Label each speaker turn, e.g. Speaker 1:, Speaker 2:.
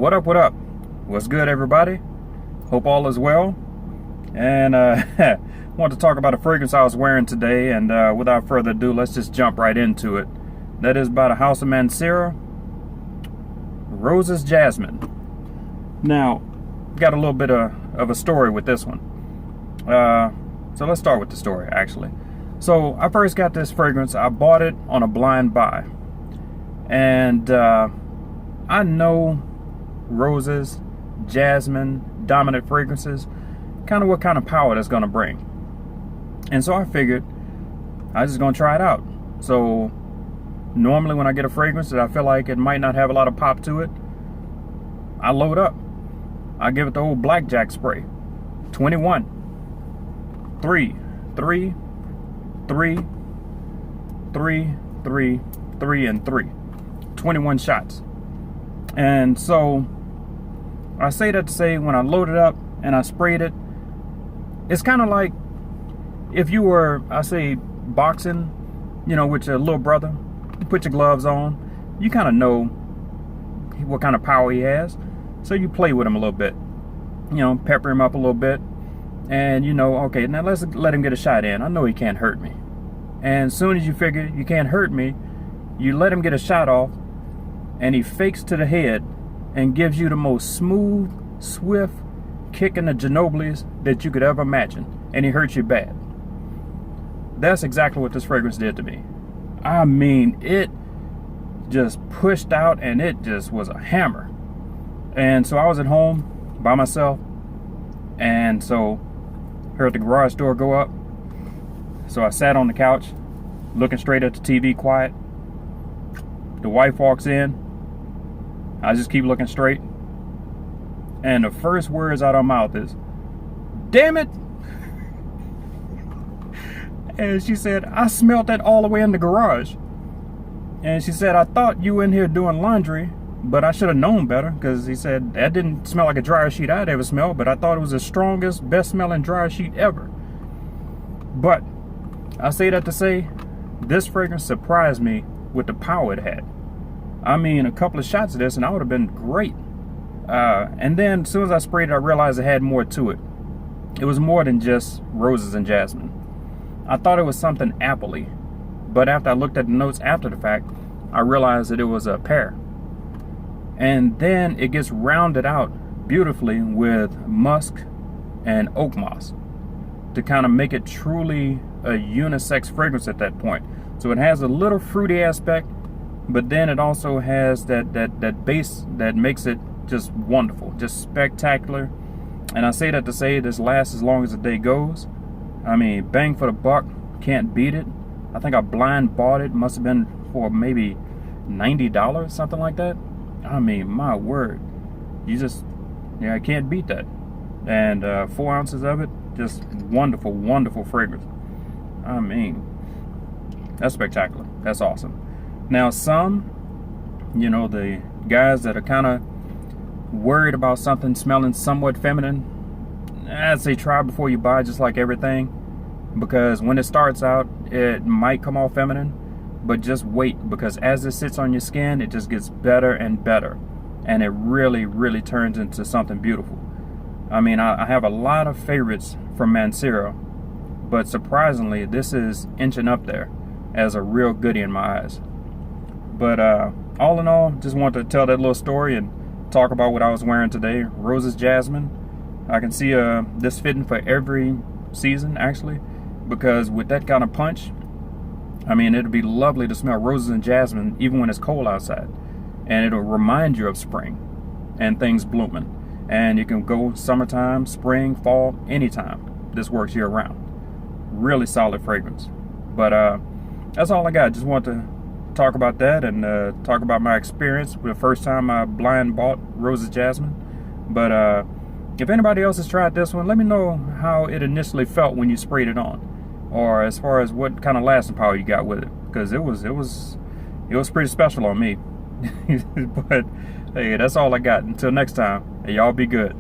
Speaker 1: What up, what up? What's good, everybody? Hope all is well. And want to talk about a fragrance I was wearing today, and without further ado, let's just jump right into it. That is by the house of Mancera Roses Jasmine. Now, got a little bit of a story with this one. So let's start with the story, actually. So I first got this fragrance. I bought it on a blind buy. And I know roses, jasmine, dominant fragrances, kind of what kind of power that's going to bring. And so I figured I was just going to try it out. So normally when I get a fragrance that I feel like it might not have a lot of pop to it, I load up. I give it the old blackjack spray. 21. 3, 3, 3, 3, 3, 3, and 3. 21 shots. And so I say that to say, when I loaded up and I sprayed it, it's kind of like if you were, I say, boxing, with your little brother. You put your gloves on, you kind of know what kind of power he has, so you play with him a little bit, pepper him up a little bit, and okay, now let's let him get a shot in. I know he can't hurt me. And as soon as you figure you can't hurt me, you let him get a shot off, and he fakes to the head and gives you the most smooth, swift kick in the Ginobili's that you could ever imagine, and he hurts you bad. That's exactly what this fragrance did to me. I mean, it just pushed out, and it just was a hammer. And so I was at home by myself, and so heard the garage door go up. So I sat on the couch looking straight at the TV, quiet. The wife walks in. I just keep looking straight, and the first words out of her mouth is, "Damn it!" And she said, "I smelled that all the way in the garage." And she said, "I thought you were in here doing laundry, but I should have known better," because he said that didn't smell like a dryer sheet I'd ever smelled, but I thought it was the strongest, best smelling dryer sheet ever. But I say that to say, this fragrance surprised me with the power it had. I mean, a couple of shots of this and I would have been great. And then as soon as I sprayed it, I realized it had more to it. It was more than just roses and jasmine. I thought it was something appley, but after I looked at the notes after the fact, I realized that it was a pear. And then it gets rounded out beautifully with musk and oak moss to kind of make it truly a unisex fragrance at that point. So it has a little fruity aspect, but then it also has that base that makes it just wonderful, just spectacular. And I say that to say this lasts as long as the day goes. I mean, bang for the buck, can't beat it. I think I blind bought it, must have been for maybe $90, something like that. I mean, my word, I can't beat that. And 4 ounces of it, just wonderful, wonderful fragrance. I mean, that's spectacular. That's awesome. Now, some, the guys that are kind of worried about something smelling somewhat feminine, I'd say try before you buy, just like everything. Because when it starts out, it might come off feminine, but just wait, because as it sits on your skin, it just gets better and better. And it really, really turns into something beautiful. I mean, I have a lot of favorites from Mancera, but surprisingly, this is inching up there as a real goodie in my eyes. But all in all, just wanted to tell that little story and talk about what I was wearing today. Roses Jasmine. I can see this fitting for every season, actually, because with that kind of punch, I mean, it'd be lovely to smell roses and jasmine even when it's cold outside. And it'll remind you of spring and things blooming. And you can go summertime, spring, fall, anytime. This works year round. Really solid fragrance. But that's all I got. Just want to talk about that and talk about my experience with the first time I blind bought Roses Jasmine. But if anybody else has tried this one, let me know how it initially felt when you sprayed it on, or as far as what kind of lasting power you got with it, because it was pretty special on me. But hey, that's all I got. Until next time, hey, y'all be good.